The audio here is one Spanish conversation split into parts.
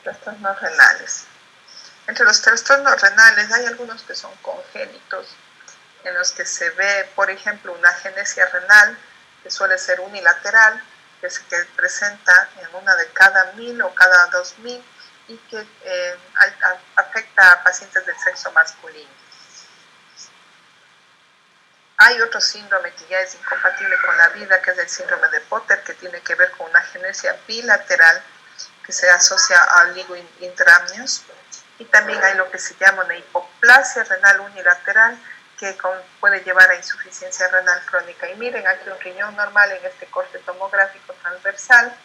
Trastornos renales. Entre los trastornos renales hay algunos que son congénitos, en los que se ve, por ejemplo, una agenesia renal, que suele ser unilateral, que se presenta en una de cada 1000 o cada 2000 y que afecta a pacientes del sexo masculino. Hay otro síndrome que ya es incompatible con la vida, que es el síndrome de Potter, que tiene que ver con una agenesia bilateral que se asocia al oligohidramnios, y también hay lo que se llama una hipoplasia renal unilateral, que puede llevar a insuficiencia renal crónica. Y miren aquí un riñón normal en este corte tomográfico transversal,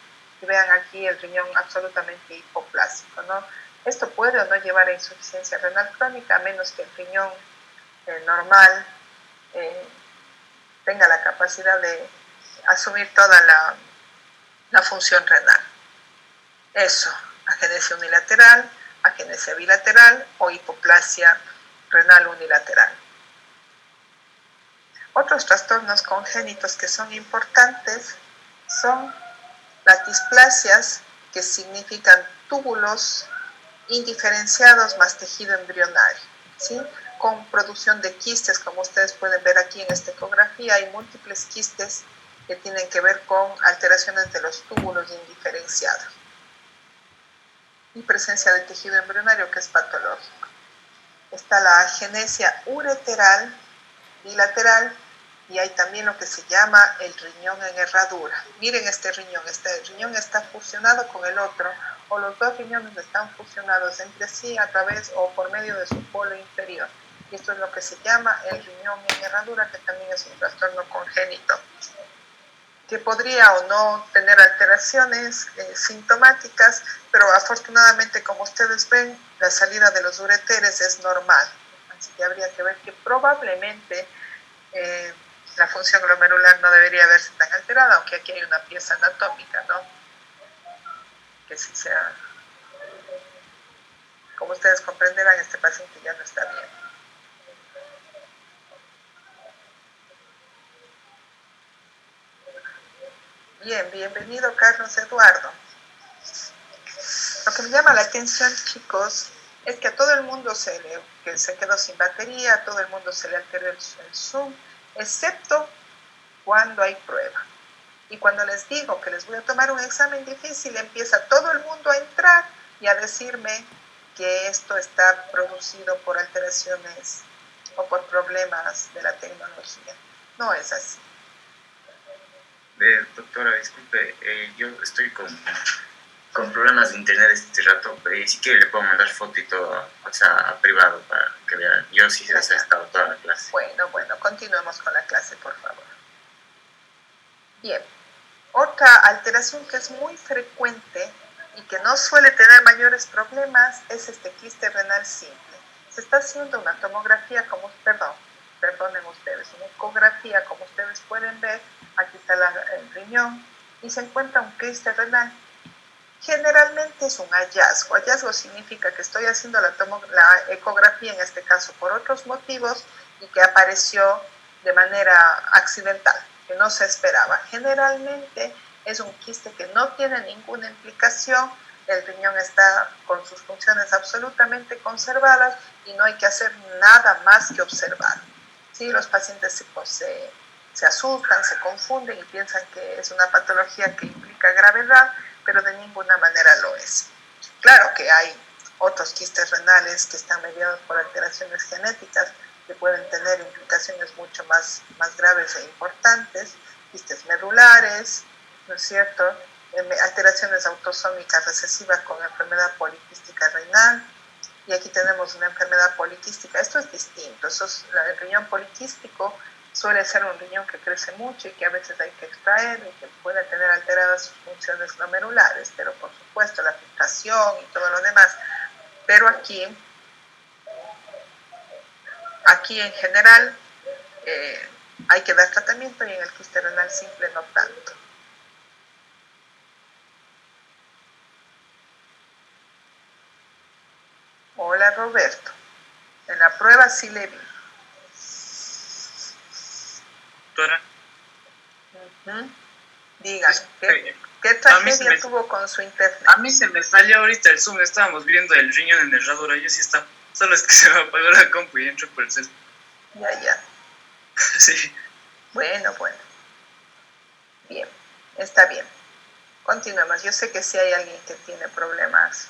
y vean aquí el riñón absolutamente hipoplásico, ¿no? Esto puede o no llevar a insuficiencia renal crónica, a menos que el riñón normal tenga la capacidad de asumir toda la función renal. Eso, agenesia unilateral, agenesia bilateral o hipoplasia renal unilateral. Otros trastornos congénitos que son importantes son las displasias, que significan túbulos indiferenciados más tejido embrionario, ¿sí? Con producción de quistes, como ustedes pueden ver aquí en esta ecografía. Hay múltiples quistes que tienen que ver con alteraciones de los túbulos indiferenciados y presencia de tejido embrionario que es patológico. Está la agenesia ureteral bilateral, y hay también lo que se llama el riñón en herradura. Miren este riñón está fusionado con el otro, o los dos riñones están fusionados entre sí a través o por medio de su polo inferior. Y esto es lo que se llama el riñón en herradura, que también es un trastorno congénito, que podría o no tener alteraciones sintomáticas, pero afortunadamente, como ustedes ven, la salida de los ureteres es normal. Así que habría que ver que probablemente la función glomerular no debería verse tan alterada, aunque aquí hay una pieza anatómica, ¿no? Que sí sea, como ustedes comprenderán, este paciente ya no está bien. Bien, bienvenido Carlos Eduardo. Lo que me llama la atención, chicos, es que a todo el mundo que se quedó sin batería, a todo el mundo se le alteró el Zoom, excepto cuando hay prueba. Y cuando les digo que les voy a tomar un examen difícil, empieza todo el mundo a entrar y a decirme que esto está producido por alteraciones o por problemas de la tecnología. No es así. Doctora, disculpe, yo estoy con problemas de internet este rato, y si quiere le puedo mandar foto y todo, o sea, a privado para que vean. Yo sí he estado toda la clase. Bueno, continuemos con la clase, por favor. Bien, otra alteración que es muy frecuente y que no suele tener mayores problemas es este quiste renal simple. Se está haciendo una tomografía, perdonen ustedes, una ecografía, como ustedes pueden ver. Aquí está el riñón y se encuentra un quiste renal. Generalmente es un hallazgo. Hallazgo significa que estoy haciendo la ecografía, en este caso por otros motivos, y que apareció de manera accidental, que no se esperaba. Generalmente es un quiste que no tiene ninguna implicación, el riñón está con sus funciones absolutamente conservadas y no hay que hacer nada más que observar. ¿Sí? Los pacientes se asustan, se confunden y piensan que es una patología que implica gravedad, pero de ninguna manera lo es. Claro que hay otros quistes renales que están mediados por alteraciones genéticas que pueden tener implicaciones mucho más graves e importantes, quistes medulares, ¿no es cierto? Alteraciones autosómicas recesivas con enfermedad poliquística renal, y aquí tenemos una enfermedad poliquística. Esto es distinto. El riñón poliquístico suele ser un riñón que crece mucho y que a veces hay que extraer y que puede tener alteradas sus funciones glomerulares, pero por supuesto la filtración y todo lo demás. Pero aquí en general hay que dar tratamiento, y en el quiste renal simple no tanto. Hola Roberto, en la prueba sí le vi. Doctora. Dígame, Oye, ¿qué tragedia tuvo con su internet? A mí se me falló ahorita el Zoom, estábamos viendo el riñón en herradura, yo sí está, solo es que se me apagó la compu y entro por el cel. Ya. Sí. Bueno. Bien, está bien. Continuemos. Yo sé que si hay alguien que tiene problemas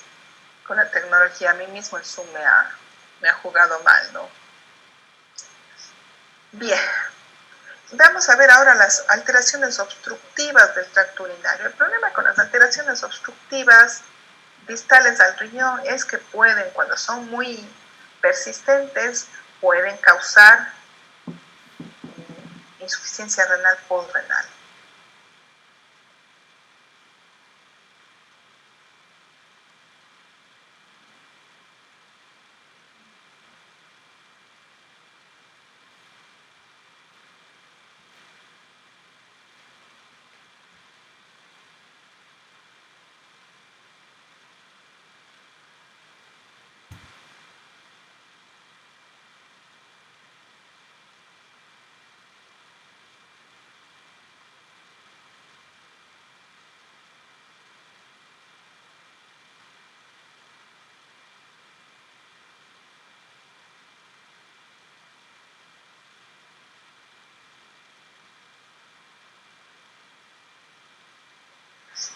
con la tecnología, a mí mismo el Zoom me ha jugado mal, ¿no? Bien. Vamos a ver ahora las alteraciones obstructivas del tracto urinario. El problema con las alteraciones obstructivas distales al riñón es que pueden, cuando son muy persistentes, pueden causar insuficiencia renal postrenal.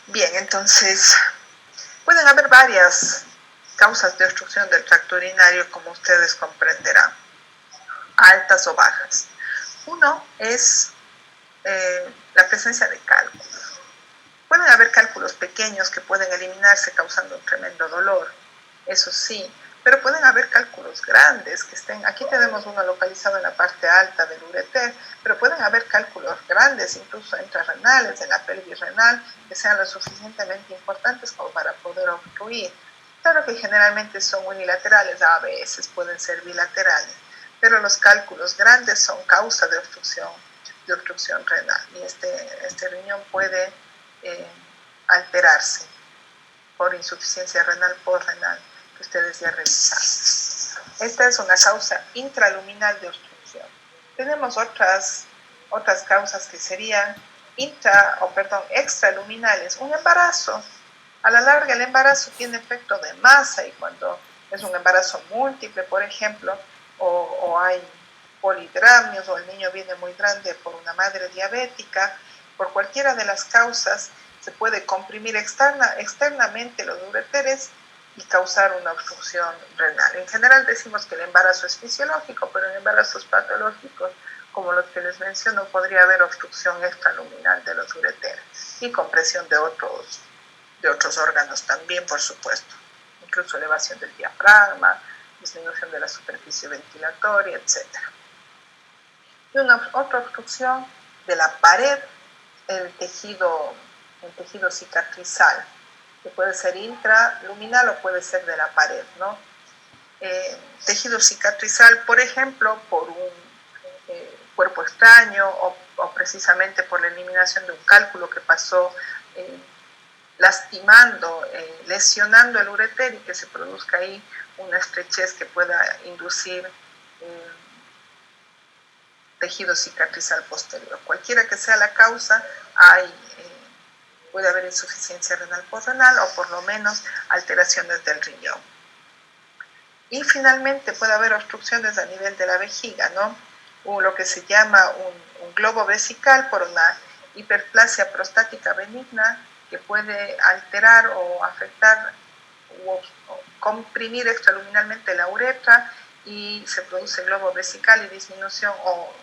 Bien, entonces pueden haber varias causas de obstrucción del tracto urinario, como ustedes comprenderán, altas o bajas. Uno es la presencia de cálculos. Pueden haber cálculos pequeños que pueden eliminarse causando un tremendo dolor, eso sí, pero pueden haber cálculos grandes que estén, aquí tenemos uno localizado en la parte alta del ureter, pero pueden haber cálculos grandes, incluso intrarrenales, en la pelvis renal, que sean lo suficientemente importantes como para poder obstruir. Claro que generalmente son unilaterales, a veces pueden ser bilaterales, pero los cálculos grandes son causa de obstrucción renal y este riñón puede alterarse por insuficiencia renal postrenal que ustedes ya revisaron. Esta es una causa intraluminal de obstrucción. Tenemos otras causas que serían extraluminales. Un embarazo. A la larga el embarazo tiene efecto de masa y cuando es un embarazo múltiple, por ejemplo, o hay polidramios o el niño viene muy grande por una madre diabética, por cualquiera de las causas se puede comprimir externamente los ureteres y causar una obstrucción renal. En general decimos que el embarazo es fisiológico, pero en embarazos patológicos, como los que les menciono, podría haber obstrucción extraluminal de los ureteres y compresión de otros órganos también, por supuesto, incluso elevación del diafragma, disminución de la superficie ventilatoria, etc. Y otra obstrucción de la pared, el tejido cicatrizal, que puede ser intraluminal o puede ser de la pared, ¿no? Tejido cicatrizal, por ejemplo, por un cuerpo extraño o precisamente por la eliminación de un cálculo que pasó lastimando, lesionando el ureter y que se produzca ahí una estrechez que pueda inducir tejido cicatrizal posterior. Cualquiera que sea la causa, puede haber insuficiencia renal postrenal o por lo menos alteraciones del riñón. Y finalmente puede haber obstrucciones a nivel de la vejiga, ¿no? O lo que se llama un globo vesical por una hiperplasia prostática benigna que puede alterar o afectar o comprimir extraluminalmente la uretra y se produce globo vesical y disminución o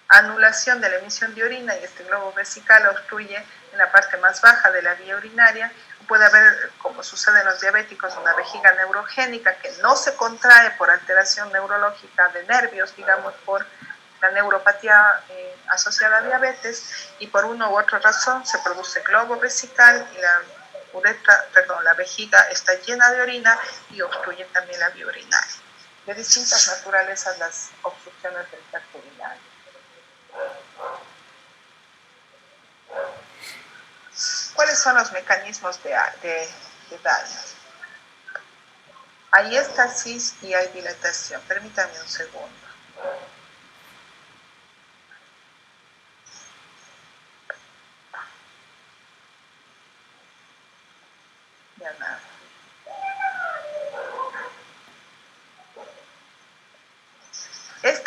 anulación de la emisión de orina y este globo vesical obstruye en la parte más baja de la vía urinaria. Puede haber, como sucede en los diabéticos, una vejiga neurogénica que no se contrae por alteración neurológica de nervios, digamos, por la neuropatía asociada a diabetes, y por una u otra razón se produce globo vesical y la vejiga está llena de orina y obstruye también la vía urinaria. De distintas naturalezas las obstrucciones del tracto urinario. ¿Cuáles son los mecanismos de daño? Hay éstasis y hay dilatación. Permítanme un segundo.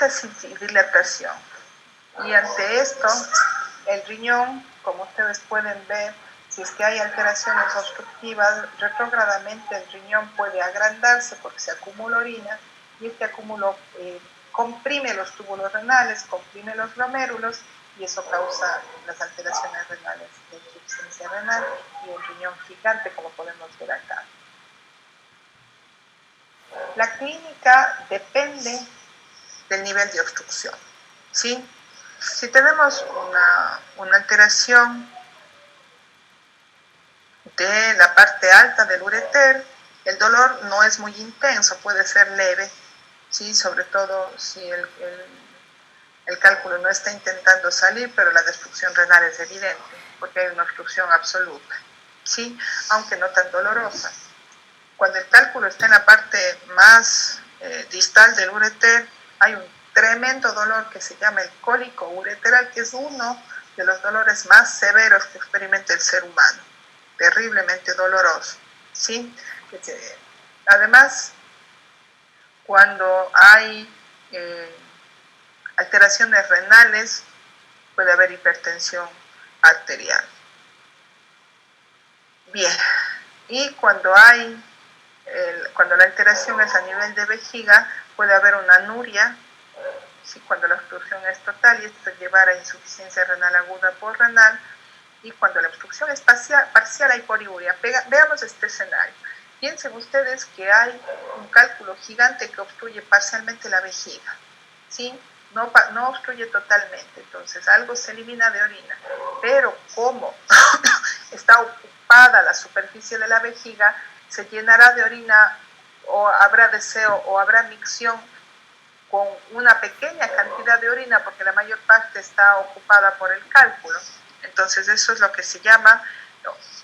déficit y dilatación. Y ante esto, el riñón, como ustedes pueden ver, si es que hay alteraciones obstructivas, retrógradamente el riñón puede agrandarse porque se acumula orina y este acúmulo comprime los túbulos renales, comprime los glomérulos y eso causa las alteraciones renales de insuficiencia renal y un riñón gigante, como podemos ver acá. La clínica depende del nivel de obstrucción, ¿sí? Si tenemos una alteración de la parte alta del ureter, el dolor no es muy intenso, puede ser leve, ¿sí? Sobre todo si el cálculo no está intentando salir, pero la destrucción renal es evidente, porque hay una obstrucción absoluta, ¿sí? Aunque no tan dolorosa. Cuando el cálculo está en la parte más distal del ureter, hay un tremendo dolor que se llama el cólico ureteral, que es uno de los dolores más severos que experimenta el ser humano, terriblemente doloroso, ¿sí? Además, cuando hay alteraciones renales, puede haber hipertensión arterial. Bien, y cuando la alteración es a nivel de vejiga, puede haber una anuria, ¿sí? Cuando la obstrucción es total y esto llevará a insuficiencia renal aguda por renal, y cuando la obstrucción es parcial hay poliuria. Veamos este escenario. Piensen ustedes que hay un cálculo gigante que obstruye parcialmente la vejiga, ¿sí? No obstruye totalmente, entonces algo se elimina de orina, pero como está ocupada la superficie de la vejiga, se llenará de orina o habrá deseo o habrá micción con una pequeña cantidad de orina porque la mayor parte está ocupada por el cálculo. Entonces eso es lo que se llama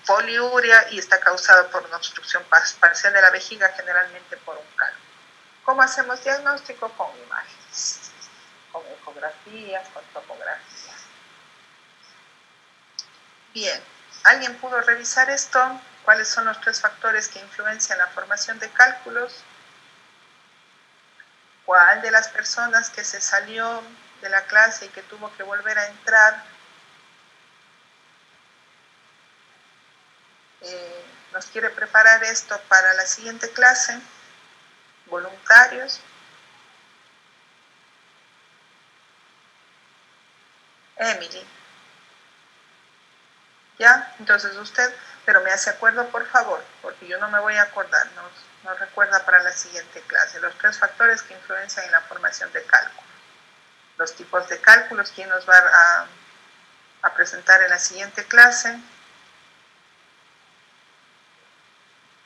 poliuria y está causado por una obstrucción parcial de la vejiga, generalmente por un cálculo. ¿Cómo hacemos diagnóstico? Con imágenes, con ecografías, con tomografías. Bien, ¿alguien pudo revisar esto? ¿Cuáles son los 3 factores que influencian la formación de cálculos? ¿Cuál de las personas que se salió de la clase y que tuvo que volver a entrar nos quiere preparar esto para la siguiente clase? Voluntarios. Emily. ¿Ya? Entonces usted, pero me hace acuerdo por favor, porque yo no me voy a acordar, no recuerda para la siguiente clase. Los 3 factores que influencian en la formación de cálculo. Los tipos de cálculos, ¿quién nos va a presentar en la siguiente clase?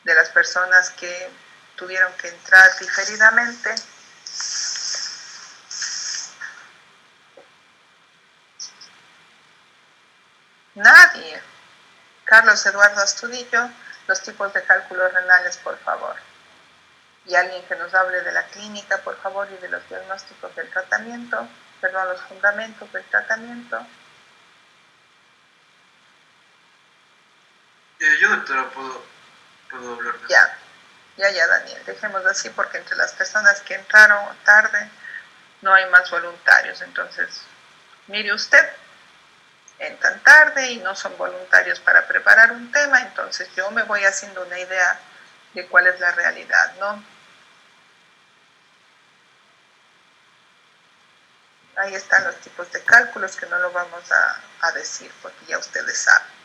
De las personas que tuvieron que entrar diferidamente. Nadie. Carlos Eduardo Astudillo, los tipos de cálculos renales, por favor. Y alguien que nos hable de la clínica, por favor, y de los diagnósticos del tratamiento, perdón, los fundamentos del tratamiento. Yo, doctora, puedo hablar de eso. Ya, Daniel, dejemos así porque entre las personas que entraron tarde no hay más voluntarios. Entonces, mire usted, entran tarde y no son voluntarios para preparar un tema, entonces yo me voy haciendo una idea de cuál es la realidad, ¿no? Ahí están los tipos de cálculos que no lo vamos a decir porque ya ustedes saben.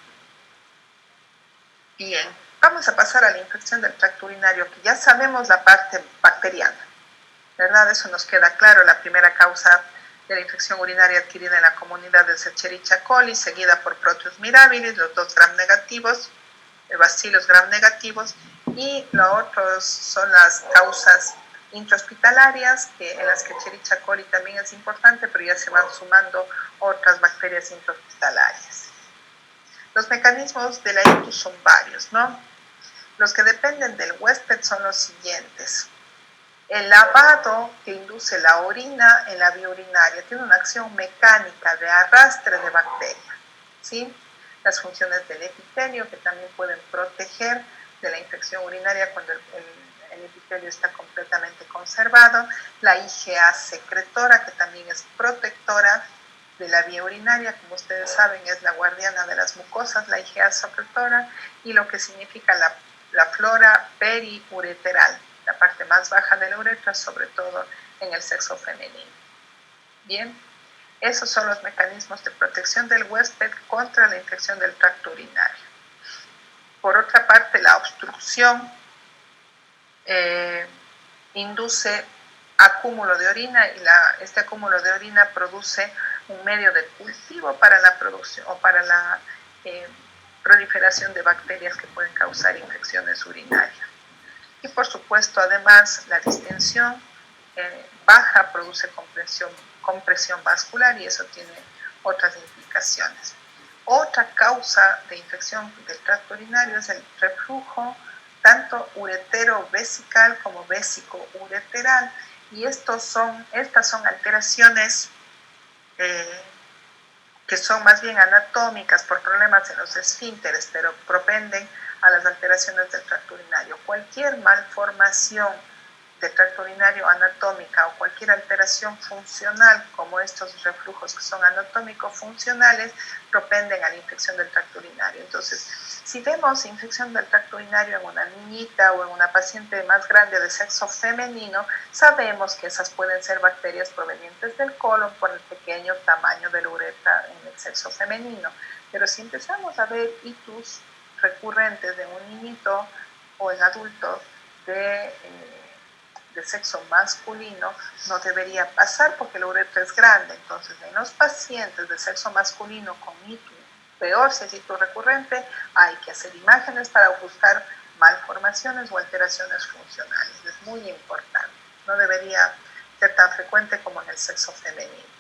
Bien, vamos a pasar a la infección del tracto urinario, que ya sabemos la parte bacteriana, ¿verdad? Eso nos queda claro, la primera causa de la infección urinaria adquirida en la comunidad del Escherichia coli, seguida por Proteus mirabilis, los 2 gram negativos, Bacillus gram negativos, y lo otros son las causas intrahospitalarias, en las que Escherichia coli también es importante, pero ya se van sumando otras bacterias intrahospitalarias. Los mecanismos de la ictus son varios, ¿no? Los que dependen del huésped son los siguientes. El lavado que induce la orina en la vía urinaria tiene una acción mecánica de arrastre de bacterias, ¿sí? Las funciones del epitelio que también pueden proteger de la infección urinaria cuando el epitelio está completamente conservado, la IgA secretora, que también es protectora de la vía urinaria, como ustedes saben, es la guardiana de las mucosas, la IgA secretora, y lo que significa la flora periureteral, la parte más baja de la uretra, sobre todo en el sexo femenino. Bien, esos son los mecanismos de protección del huésped contra la infección del tracto urinario. Por otra parte, la obstrucción induce acúmulo de orina y este acúmulo de orina produce un medio de cultivo para la producción o para la proliferación de bacterias que pueden causar infecciones urinarias. Y por supuesto, además, la distensión baja produce compresión vascular y eso tiene otras implicaciones. Otra causa de infección del tracto urinario es el reflujo, tanto uretero-vesical como vésico-ureteral. Y estas son alteraciones que son más bien anatómicas por problemas en los esfínteres, pero propenden a las alteraciones del tracto urinario. Cualquier malformación del tracto urinario anatómica o cualquier alteración funcional, como estos reflujos que son anatómico-funcionales, propenden a la infección del tracto urinario. Entonces, si vemos infección del tracto urinario en una niñita o en una paciente más grande de sexo femenino, sabemos que esas pueden ser bacterias provenientes del colon por el pequeño tamaño de la uretra en el sexo femenino. Pero si empezamos a ver itus recurrentes de un niñito o en adulto de sexo masculino, no debería pasar porque la uretra es grande. Entonces, en los pacientes de sexo masculino con itus, peor si es itus recurrente, hay que hacer imágenes para buscar malformaciones o alteraciones funcionales. Es muy importante. No debería ser tan frecuente como en el sexo femenino.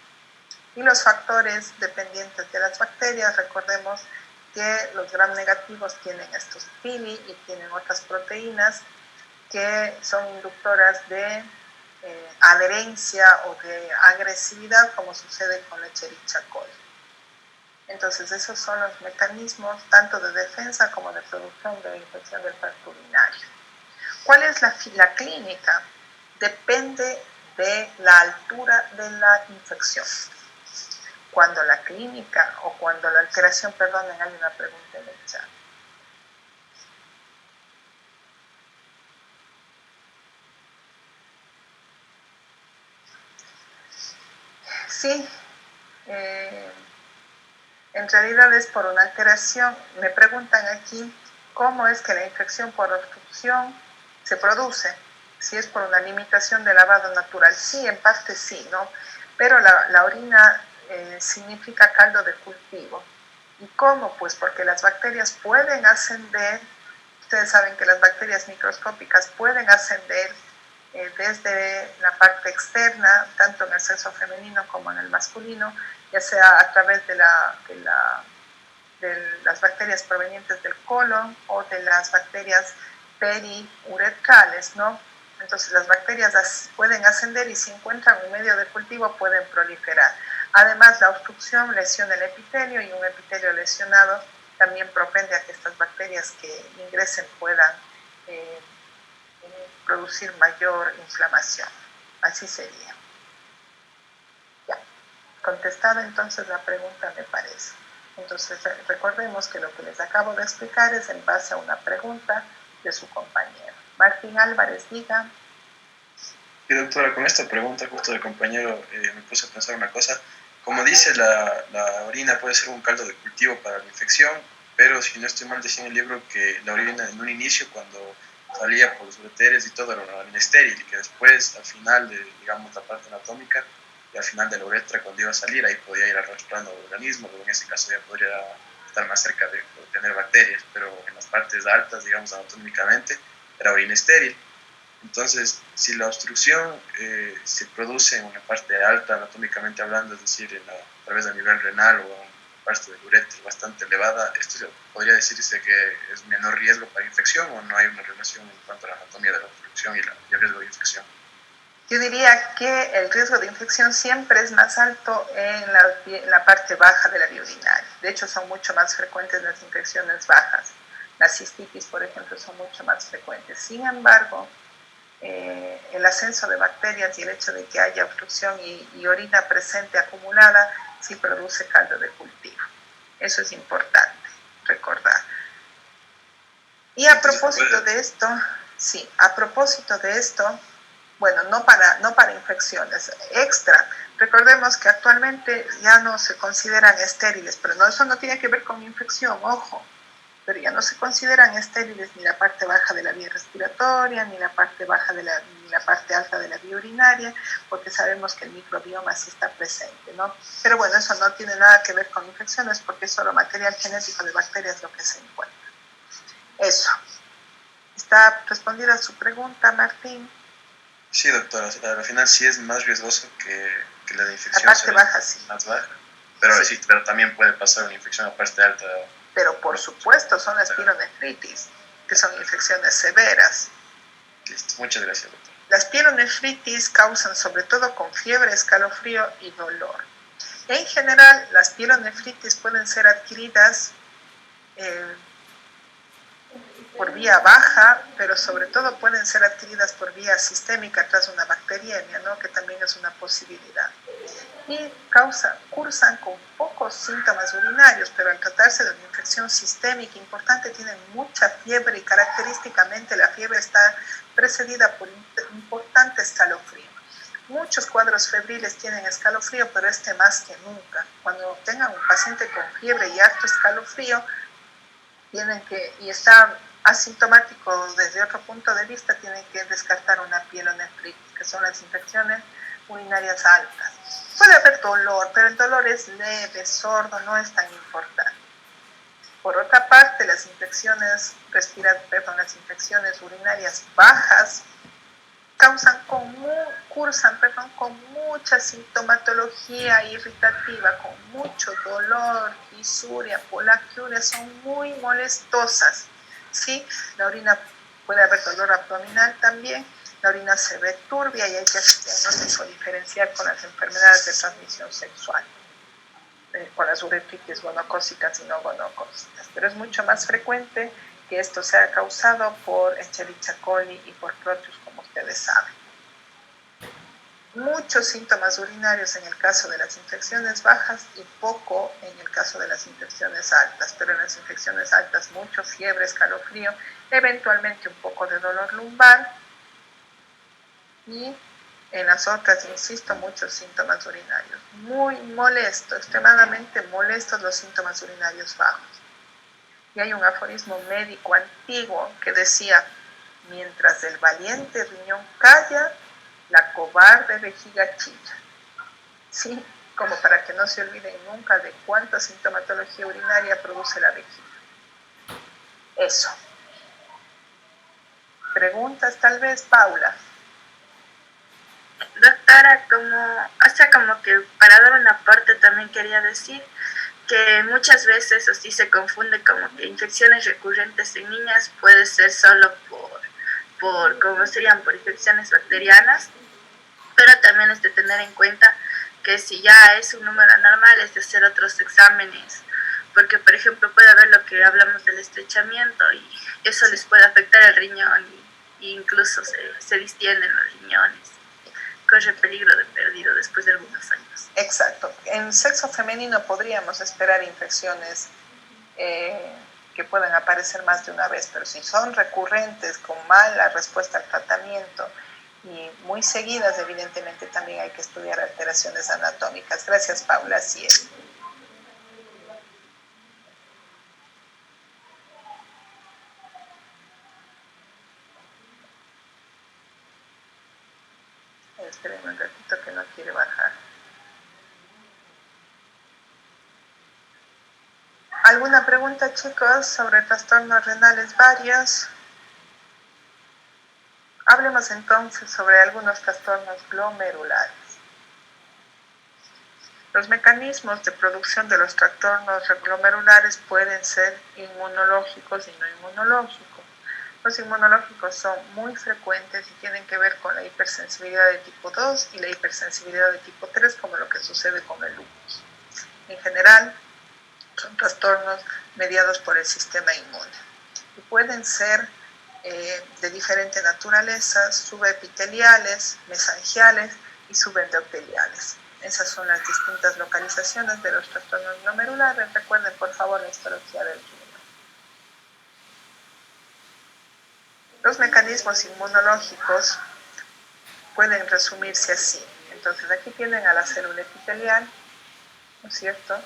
Y los factores dependientes de las bacterias, recordemos que los gram negativos tienen estos pili y tienen otras proteínas que son inductoras de adherencia o de agresividad, como sucede con la Escherichia coli. Entonces, esos son los mecanismos tanto de defensa como de producción de infección del tracto urinario. ¿Cuál es la clínica? Depende de la altura de la infección. Cuando la clínica o cuando la alteración, perdonen, hay una pregunta en el chat. Sí, en realidad es por una alteración. Me preguntan aquí cómo es que la infección por obstrucción se produce. Si es por una limitación de lavado natural. Sí, en parte sí, ¿no? Pero la orina significa caldo de cultivo. ¿Y cómo? Pues porque las bacterias pueden ascender. Ustedes saben que las bacterias microscópicas pueden ascender desde la parte externa, tanto en el sexo femenino como en el masculino, ya sea a través de las bacterias provenientes del colon o de las bacterias periuretrales, ¿no? Entonces las bacterias pueden ascender y si encuentran un medio de cultivo pueden proliferar. Además, la obstrucción lesiona el epitelio y un epitelio lesionado también propende a que estas bacterias que ingresen puedan producir mayor inflamación. Así sería. Ya, contestada entonces la pregunta me parece. Entonces recordemos que lo que les acabo de explicar es en base a una pregunta de su compañero. Martín Álvarez, diga. Y doctora, con esta pregunta justo del compañero me puse a pensar una cosa. Como dice, la orina puede ser un caldo de cultivo para la infección, pero si no estoy mal, decía en el libro que la orina en un inicio, cuando salía por los ureteres y todo, era una orina estéril, y que después, al final de, digamos, la parte anatómica, y al final de la uretra, cuando iba a salir, ahí podía ir arrastrando organismos, o en ese caso ya podría estar más cerca de tener bacterias, pero en las partes altas, digamos, anatómicamente, era orina estéril. Entonces, si la obstrucción se produce en una parte alta, anatómicamente hablando, es decir, a través del nivel renal o en una parte del uretra bastante elevada, ¿esto podría decirse que es menor riesgo para infección o no hay una relación en cuanto a la anatomía de la obstrucción y el riesgo de infección? Yo diría que el riesgo de infección siempre es más alto en la parte baja de la vía urinaria. De hecho, son mucho más frecuentes las infecciones bajas. Las cistitis, por ejemplo, son mucho más frecuentes. Sin embargo, el ascenso de bacterias y el hecho de que haya obstrucción y orina presente acumulada sí produce caldo de cultivo. Eso es importante recordar. Y a propósito de esto, bueno, no para infecciones, extra. Recordemos que actualmente ya no se consideran estériles, pero eso no tiene que ver con infección, ojo. Pero ya no se consideran estériles ni la parte baja de la vía respiratoria, ni la parte alta de la vía urinaria, porque sabemos que el microbioma sí está presente, ¿no? Pero bueno, eso no tiene nada que ver con infecciones, porque es solo material genético de bacterias lo que se encuentra. Eso. ¿Está respondida su pregunta, Martín? Sí, doctora, al final sí es más riesgoso que la de infección. La parte baja, sí. Más baja. Pero sí, pero también puede pasar una infección a parte alta. Pero por supuesto son las pielonefritis, que son infecciones severas. Listo, muchas gracias, doctor. Las pielonefritis causan sobre todo con fiebre, escalofrío y dolor. En general, las pielonefritis pueden ser adquiridas por vía baja, pero sobre todo pueden ser adquiridas por vía sistémica tras una bacteriemia, ¿no? Que también es una posibilidad. Y cursan con pocos síntomas urinarios, pero al tratarse de una infección sistémica importante tienen mucha fiebre y característicamente la fiebre está precedida por importante escalofrío. Muchos cuadros febriles tienen escalofrío, pero más que nunca. Cuando tengan un paciente con fiebre y harto escalofrío, y está asintomático desde otro punto de vista, tienen que descartar una pielonefritis, que son las infecciones urinarias altas. Puede haber dolor, pero el dolor es leve, sordo, no es tan importante. Por otra parte, las infecciones urinarias bajas cursan con mucha sintomatología irritativa, con mucho dolor, disuria, polaquiuria, son muy molestosas, ¿sí? La orina, puede haber dolor abdominal también, la orina se ve turbia y hay que hacer diagnóstico diferencial con las enfermedades de transmisión sexual, con las uretritis gonocócicas y no gonocócicas, pero es mucho más frecuente que esto sea causado por Escherichia coli y por Proteus, como ustedes saben. Muchos síntomas urinarios en el caso de las infecciones bajas y poco en el caso de las infecciones altas, pero en las infecciones altas mucho fiebre, escalofrío, eventualmente un poco de dolor lumbar y en las otras, insisto, muchos síntomas urinarios. Muy molesto, extremadamente molestos los síntomas urinarios bajos. Y hay un aforismo médico antiguo que decía: mientras el valiente riñón calla, la cobarde vejiga chilla. Sí, como para que no se olviden nunca de cuánta sintomatología urinaria produce la vejiga. Eso. ¿Preguntas tal vez, Paula? Doctora, como que para dar una parte también quería decir que muchas veces así se confunde como que infecciones recurrentes en niñas puede ser solo como serían por infecciones bacterianas, pero también es de tener en cuenta que si ya es un número anormal es de hacer otros exámenes, porque por ejemplo puede haber lo que hablamos del estrechamiento y eso les puede afectar el riñón y incluso se distienden los riñones, corre peligro de perdido después de algunos años. Exacto. En sexo femenino podríamos esperar infecciones que pueden aparecer más de una vez, pero si son recurrentes, con mala respuesta al tratamiento y muy seguidas, evidentemente también hay que estudiar alteraciones anatómicas. Gracias, Paula, así es. Esperen un ratito que no quiere bajar. ¿Alguna pregunta, chicos, sobre trastornos renales varios? Hablemos entonces sobre algunos trastornos glomerulares. Los mecanismos de producción de los trastornos glomerulares pueden ser inmunológicos y no inmunológicos. Los inmunológicos son muy frecuentes y tienen que ver con la hipersensibilidad de tipo 2 y la hipersensibilidad de tipo 3, como lo que sucede con el lupus. En general, son trastornos mediados por el sistema inmune y pueden ser de diferente naturaleza, subepiteliales, mesangiales y subendoteliales. Esas son las distintas localizaciones de los trastornos glomerulares. Recuerden, por favor, la histología del riñón. Los mecanismos inmunológicos pueden resumirse así. Entonces, aquí tienen a la célula epitelial, ¿no es cierto?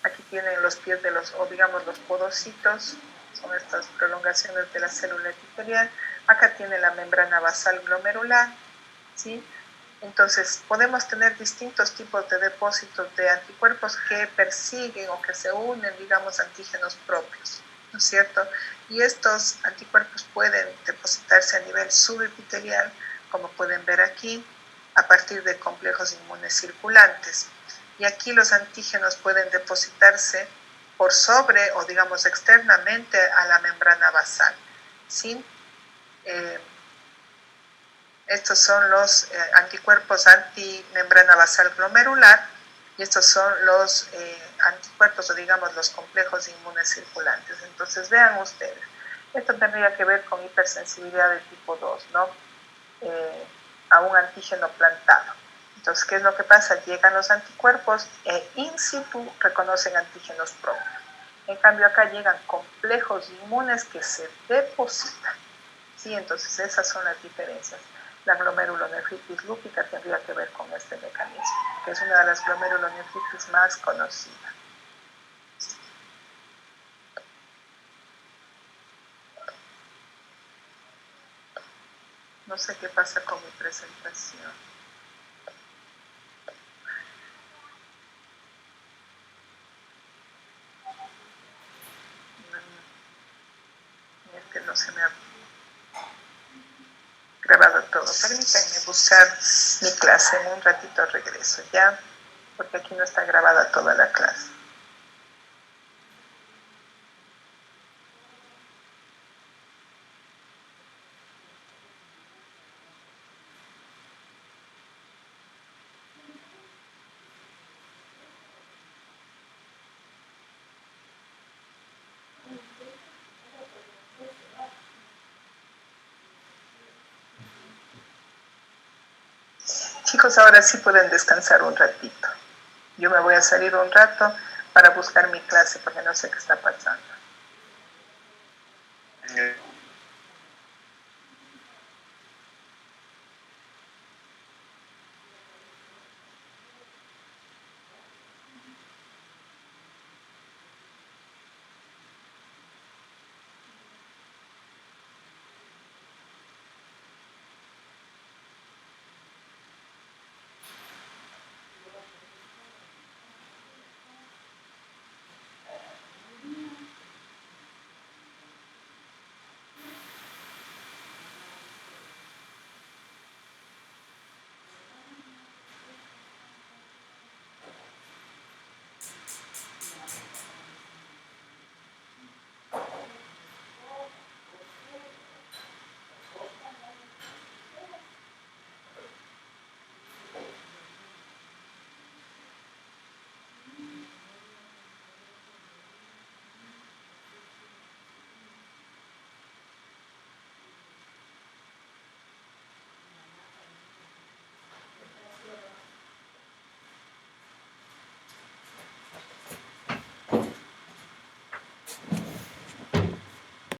Aquí tienen los pies de los, o digamos los podocitos, son estas prolongaciones de la célula epitelial. Acá tiene la membrana basal glomerular, ¿sí? Entonces, podemos tener distintos tipos de depósitos de anticuerpos que persiguen o que se unen, digamos, antígenos propios, ¿no es cierto? Y estos anticuerpos pueden depositarse a nivel subepitelial, como pueden ver aquí, a partir de complejos inmunes circulantes. Y aquí los antígenos pueden depositarse por sobre o digamos externamente a la membrana basal, ¿sí? Estos son los anticuerpos antimembrana basal glomerular y estos son los anticuerpos o digamos los complejos inmunes circulantes. Entonces vean ustedes, esto tendría que ver con hipersensibilidad de tipo 2, ¿no? A un antígeno plantado. Entonces, ¿qué es lo que pasa? Llegan los anticuerpos e in situ reconocen antígenos propios. En cambio, acá llegan complejos inmunes que se depositan. Sí, entonces esas son las diferencias. La glomerulonefritis lúpica tendría que ver con este mecanismo, que es una de las glomerulonefritis más conocidas. No sé qué pasa con mi presentación. Es que no se me ha grabado todo. Permítanme buscar mi clase. En un ratito regreso, ¿ya? Porque aquí no está grabada toda la clase. Chicos, ahora sí pueden descansar un ratito. Yo me voy a salir un rato para buscar mi clase porque no sé qué está pasando.